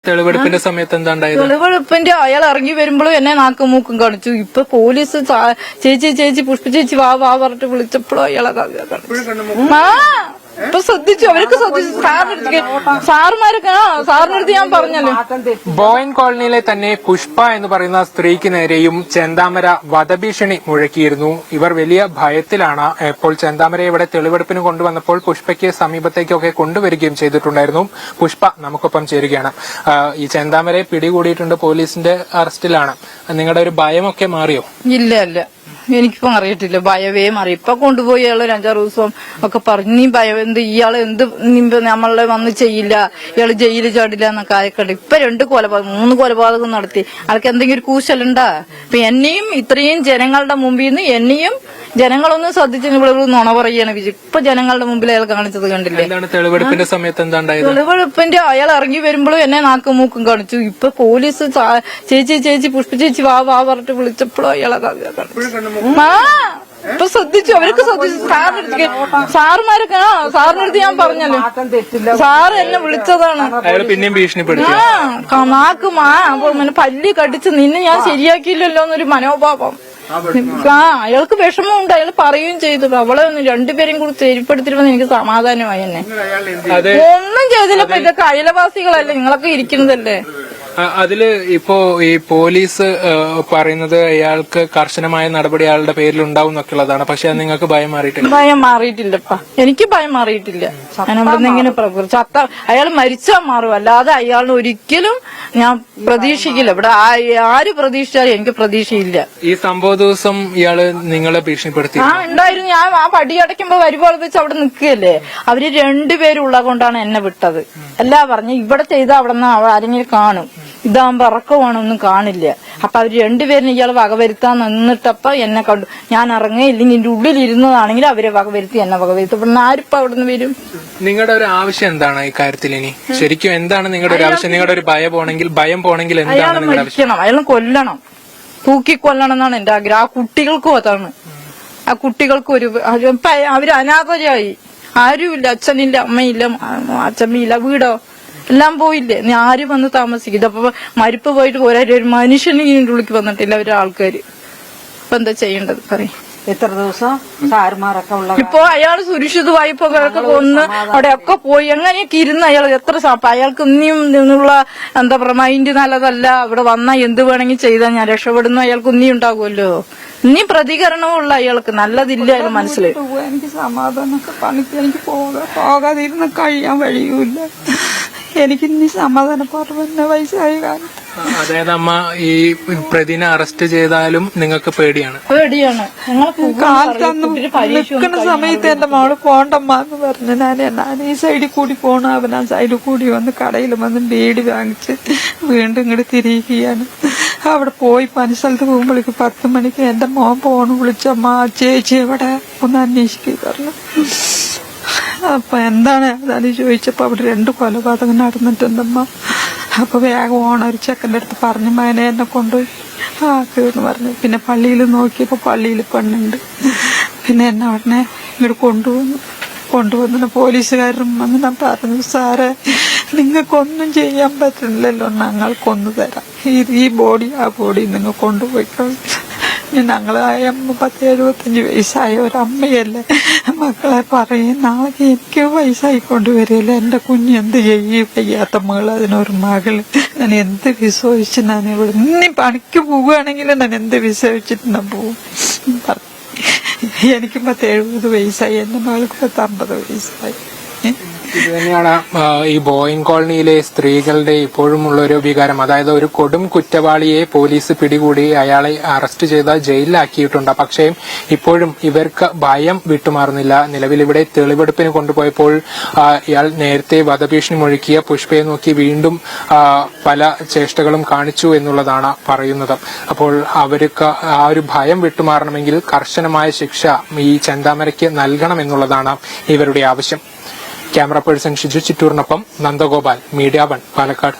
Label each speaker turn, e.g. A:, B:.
A: തെളിവെടുപ്പിന്റെ സമയത്ത് എന്താ ഉണ്ടായത്?
B: തെളിവെടുപ്പിന്റെ അയാൾ ഇറങ്ങി വരുമ്പോഴും എന്നെ നാക്കും മൂക്കും കാണിച്ചു. ഇപ്പൊ പോലീസ് ചേച്ചി പുഷ്പ ചേച്ചി വാ പറഞ്ഞിട്ട് വിളിച്ചപ്പോഴും അയാളെ ഇപ്പൊ ശ്രദ്ധിച്ചു, അവർക്ക് ശ്രദ്ധിച്ചു. സാറിനടുത്ത് ഞാൻ പറഞ്ഞല്ലോ.
A: ബോയിൻ കോളനിയിലെ തന്നെ പുഷ്പ എന്ന് പറയുന്ന സ്ത്രീക്ക് നേരെയും ചെന്താമര വധഭീഷണി മുഴക്കിയിരുന്നു. ഇവർ വലിയ ഭയത്തിലാണ്. ഇപ്പോൾ ചെന്താമരയെ ഇവിടെ തെളിവെടുപ്പിന് കൊണ്ടുവന്നപ്പോൾ പുഷ്പയ്ക്ക് സമീപത്തേക്കൊക്കെ കൊണ്ടുവരികയും ചെയ്തിട്ടുണ്ടായിരുന്നു. പുഷ്പ നമുക്കൊപ്പം ചേരുകയാണ്. ഈ ചെന്താമരയെ പിടികൂടിയിട്ടുണ്ട്, പോലീസിന്റെ അറസ്റ്റിലാണ്. നിങ്ങളുടെ ഒരു ഭയമൊക്കെ മാറിയോ?
B: ഇല്ല, എനിക്കിപ്പോ അറിയത്തില്ല, ഭയമേ മാറി. ഇപ്പൊ കൊണ്ടുപോയി അയാൾ 5-6 ദിവസം ഒക്കെ പറഞ്ഞു, നീ ഭയം എന്ത്, ഇയാള് എന്ത് നമ്മളെ വന്ന് ചെയ്യില്ല, ഇയാള് ജയിലിൽ ചാടില്ല എന്നൊക്കെ ആയിക്കട്ടെ. ഇപ്പൊ 3 കൊലപാതകം നടത്തി. ആൾക്ക് എന്തെങ്കിലും ഒരു കൂശലുണ്ടാ? ഇപ്പൊ എന്നെയും ഇത്രയും ജനങ്ങളുടെ മുമ്പിൽ നിന്ന് എന്നെയും ജനങ്ങളൊന്നും ശ്രദ്ധിച്ചു ഇവിടെ നുണ പറയാണ് വിജയ്. ഇപ്പൊ ജനങ്ങളുടെ മുമ്പിൽ അയാൾ കാണിച്ചത് കണ്ടില്ലേ?
A: തെളിവെടുപ്പിന്റെ സമയത്ത് എന്താ ഉണ്ടായത്?
B: തെളിവെടുപ്പിന്റെ അയാൾ ഇറങ്ങി വരുമ്പോഴും എന്നെ നാക്കും മൂക്കും കാണിച്ചു. ഇപ്പൊ പോലീസ് ചേച്ചി പുഷ്പ ചേച്ചി വാ പറഞ്ഞിട്ട് വിളിച്ചപ്പോഴും അയാളെ ഇപ്പൊ ശ്രദ്ധിച്ചു, അവർക്ക് ശ്രദ്ധിച്ചു. സാറിനടുത്ത് ഞാൻ പറഞ്ഞല്ലോ. സാറ് എന്നെ വിളിച്ചതാണ്.
A: പിന്നെയും ഭീഷണിപ്പെടുത്തി.
B: അപ്പൊ പല്ലി കടിച്ച് നിന്നെ ഞാൻ ശരിയാക്കിയില്ലല്ലോ എന്നൊരു മനോഭാവം. അയാൾക്ക് വിഷമമുണ്ട്, അയാൾ പറയുകയും ചെയ്തു. അവളെ രണ്ടുപേരെയും കൂടി തെരിപ്പെടുത്തിരുമെന്ന് എനിക്ക് സമാധാനമായി. എന്നെ ഒന്നും ചെയ്തില്ല. ഇപ്പൊ ഇതൊക്കെ അയലവാസികളല്ലേ, നിങ്ങളൊക്കെ ഇരിക്കുന്നതല്ലേ.
A: അതില് ഇപ്പോ ഈ പോലീസ് പറയുന്നത് അയാൾക്ക് കർശനമായ നടപടി അയാളുടെ പേരിൽ ഉണ്ടാവും എന്നൊക്കെയുള്ളതാണ്. പക്ഷെ അത് നിങ്ങൾക്ക് ഭയം മാറിയിട്ടില്ല?
B: ഭയം മാറിയിട്ടില്ലപ്പാ, എനിക്ക് ഭയം മാറിയിട്ടില്ല. ഞാൻ അവിടെ ഇങ്ങനെ അയാൾ മരിച്ചാൽ മാറും, അല്ലാതെ അയാളിന് ഒരിക്കലും ഞാൻ പ്രതീക്ഷിക്കില്ല. ഇവിടെ ആര് പ്രതീക്ഷിച്ചാലും എനിക്ക് പ്രതീക്ഷയില്ല.
A: ഈ സംഭവ ദിവസം ഇയാള് നിങ്ങളെ ഭീഷണിപ്പെടുത്തി?
B: ഉണ്ടായിരുന്നു. ഞാൻ ആ പടിയടയ്ക്കുമ്പോ വരുമ്പോൾ വെച്ച് അവിടെ നിൽക്കുകയല്ലേ. അവര് 2 പേരുള്ളത് കൊണ്ടാണ് എന്നെ വിട്ടത്. എല്ലാ പറഞ്ഞു ഇവിടെ ചെയ്താൽ അവിടെ നിന്ന് ആരെങ്കിലും കാണും, ഇതാകുമ്പോ ഇറക്കമാണൊന്നും കാണില്ല. അപ്പൊ അവര് 2 പേരിന് ഇയാൾ വകവരുത്താൻ നിന്നിട്ടപ്പ എന്നെ കണ്ടു. ഞാൻ ഇറങ്ങി, ഇല്ലെങ്കിൽ എന്റെ ഉള്ളിൽ ഇരുന്നതാണെങ്കിൽ അവരെ വകവരുത്തി എന്നെ വകവരുത്തി. ഇവിടെ നിന്ന് ആരിപ്പോ അവിടെ നിന്ന് വരും?
A: നിങ്ങളുടെ ഒരു ആവശ്യം എന്താണ് ഈ കാര്യത്തിൽ? ഇനി ശരിക്കും എന്താണ് നിങ്ങളുടെ ഒരു ആവശ്യം? നിങ്ങളുടെ ഒരു ഭയം പോണെങ്കിൽ എന്താണ് നിങ്ങളുടെ ആവശ്യം?
B: അയാളെ കൊല്ലണം, തൂക്കിക്കൊല്ലണം എന്നാണ് എന്റെ ആഗ്രഹം. ആ കുട്ടികൾക്കും അതാണ്. ആ കുട്ടികൾക്കും അവര് അനാഥരായി, ആരുമില്ല, അച്ഛനില്ല, അമ്മയില്ല, അച്ഛമ്മയില്ല, വീടോ എല്ലാം പോയില്ലേ. ആരും വന്ന് താമസിക്കും. ഇതപ്പോ മരിപ്പ് പോയിട്ട് ഒരു മനുഷ്യന് ഇതിന്റെ ഉള്ളിൽ വന്നിട്ടില്ല അവര് ആൾക്കാര്. ഇപ്പൊ എന്താ ചെയ്യേണ്ടത് പറയും?
C: എത്ര ദിവസം സാറുമാരൊക്കെ ഉള്ള
B: ഇപ്പൊ അയാൾ സുരക്ഷിതമായി ഇപ്പൊ കൊന്ന് അവിടെയൊക്കെ പോയി എങ്ങനെയൊക്കെ ഇരുന്ന് അയാൾ എത്ര അയാൾക്ക് ഇനിയും നിന്നുള്ള എന്താ പറയുക മൈൻഡ് നല്ലതല്ല. ഇവിടെ വന്നാ എന്ത് വേണമെങ്കിൽ ചെയ്താൽ ഞാൻ രക്ഷപ്പെടുന്നു, അയാൾക്ക് ഇനിയും ഉണ്ടാകുമല്ലോ. ഇനി പ്രതികരണമുള്ള അയാൾക്ക് നല്ലതില്ല അയാൾ മനസ്സിൽ.
C: എനിക്ക് സമാധാനമൊക്കെ പണിക്ക് എനിക്ക് പോകാതിരുന്ന് കഴിയാൻ കഴിയൂല. എനിക്ക് ഇനി സമാധാനപ്പെടുന്ന വയസ്സായി കാലത്ത്.
A: അതായത് അമ്മ ഈ പ്രതിനെ അറസ്റ്റ് ചെയ്താലും നിങ്ങൾക്ക് പേടിയാണ്?
B: പേടിയാണ്.
C: കാലത്തന്ന് നിൽക്കുന്ന സമയത്ത് എന്റെ മോള് പോണ്ടമ്മാന്ന് പറഞ്ഞു. ഞാൻ ഈ സൈഡിൽ കൂടി പോണ, അവൻ ആ സൈഡിൽ കൂടി വന്ന് കടയിൽ വന്ന് ബീഡി വാങ്ങിച്ച് വീണ്ടും ഇങ്ങോട്ട് തിരികെയാണ്. അവിടെ പോയി പനി സ്ഥലത്ത് പോകുമ്പോഴേക്ക് 10 മണിക്ക് എന്റെ മോൻ ഫോണ് വിളിച്ചമ്മ ചേച്ചി എവിടെ ഒന്ന് അന്വേഷിക്കുക പറഞ്ഞു. അപ്പൊ എന്താണ് അതാണ് ചോദിച്ചപ്പോ അവിടെ 2 കൊലപാതകം നടന്നിട്ടുണ്ടമ്മ. അപ്പൊ വേഗം ഒരു ചെക്കൻ്റെ അടുത്ത് പറഞ്ഞു, മകനെ എന്നെ കൊണ്ടുപോയി ആക്കുമെന്ന് പറഞ്ഞു. പിന്നെ പള്ളിയിൽ നോക്കിയപ്പോ പള്ളിയിൽ പെണ്ണുണ്ട്. പിന്നെ എന്നെ ഉടനെ ഇങ്ങോട്ട് കൊണ്ടുവന്നു പോലീസുകാരും വന്ന് ഞാൻ പറഞ്ഞു, സാറേ നിങ്ങൾക്കൊന്നും ചെയ്യാൻ പറ്റുന്നില്ലല്ലോ, ഞങ്ങൾക്കൊന്നു തരാം, ഈ ബോഡി ആ ബോഡി നിങ്ങൾ കൊണ്ടുപോയിക്കോളൂ. ഞങ്ങള് 10-75 വയസ്സായ ഒരമ്മയല്ലേ, മക്കളെ പറയും നാളെ എനിക്ക് വയസ്സായിക്കൊണ്ട് വരില്ല, എന്റെ കുഞ്ഞ് എന്ത് ചെയ്യും, വയ്യാത്ത മകള്, അതിനൊരു മകള്, ഞാൻ എന്ത് വിശ്വസിച്ച് ഞാൻ ഇവിടെ ഇനി പണിക്ക് പോവുകയാണെങ്കിൽ ഞാൻ എന്ത് വിശ്വസിച്ചിട്ട് ഞാൻ പോവും. എനിക്ക് 70 വയസ്സായി, എന്റെ മകൾക്ക് 50 വയസ്സായി.
A: ഇത് തന്നെയാണ് ഈ ബോയിൻ കോളനിയിലെ സ്ത്രീകളുടെ ഇപ്പോഴും ഉള്ള ഒരു വികാരം. അതായത് ഒരു കൊടും കുറ്റവാളിയെ പോലീസ് പിടികൂടി അയാളെ അറസ്റ്റ് ചെയ്ത് ജയിലിലാക്കിയിട്ടുണ്ട്. പക്ഷേ ഇപ്പോഴും ഇവർക്ക് ഭയം വിട്ടുമാറുന്നില്ല. നിലവിൽ ഇവിടെ തെളിവെടുപ്പിന് കൊണ്ടുപോയപ്പോൾ ഇയാൾ നേരത്തെ വധഭീഷണി മുഴക്കിയ പുഷ്പയെ നോക്കി വീണ്ടും പല ചേഷ്ടകളും കാണിച്ചു എന്നുള്ളതാണ് പറയുന്നത്. അപ്പോൾ അവർക്ക് ആ ഒരു ഭയം വിട്ടുമാറണമെങ്കിൽ കർശനമായ ശിക്ഷ ഈ ചെന്താമരയ്ക്ക് നൽകണമെന്നുള്ളതാണ് ഇവരുടെ ആവശ്യം. ക്യാമറ പേഴ്സൺ ഷിജു ചിറ്റൂറിനൊപ്പം നന്ദഗോപാൽ, മീഡിയ 1, പാലക്കാട്.